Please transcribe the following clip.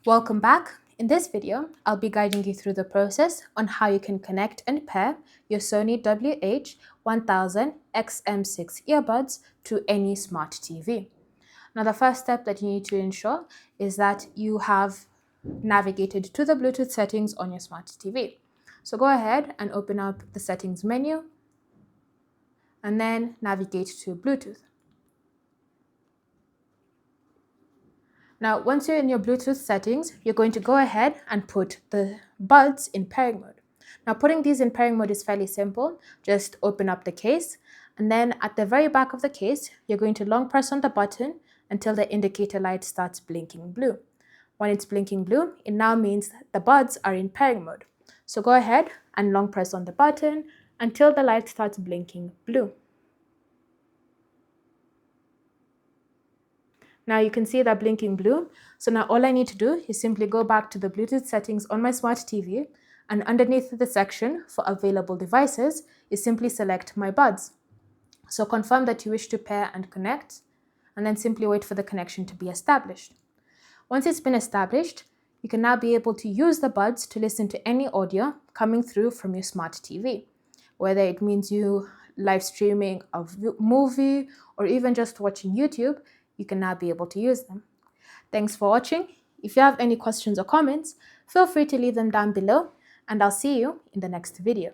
Welcome back. In this video, I'll be guiding you through the process on how you can connect and pair your Sony WF-1000XM6 earbuds to any smart TV. Now, the first step that you need to ensure is that you have navigated to the Bluetooth settings on your smart TV. So go ahead and open up the settings menu and then navigate to Bluetooth. Now, once you're in your Bluetooth settings, you're going to go ahead and put the buds in pairing mode. Now, putting these in pairing mode is fairly simple. Just open up the case, and then at the very back of the case, you're going to long press on the button until the indicator light starts blinking blue. When it's blinking blue, it now means the buds are in pairing mode. So go ahead and long press on the button until the light starts blinking blue. Now you can see that blinking blue. So now all I need to do is simply go back to the Bluetooth settings on my smart TV, and underneath the section for available devices is simply select my buds. So confirm that you wish to pair and connect, and then simply wait for the connection to be established. Once it's been established, you can now be able to use the buds to listen to any audio coming through from your smart TV, whether it means you live streaming a movie or even just watching YouTube. You can now be able to use them. Thanks for watching. If you have any questions or comments, feel free to leave them down below, and I'll see you in the next video.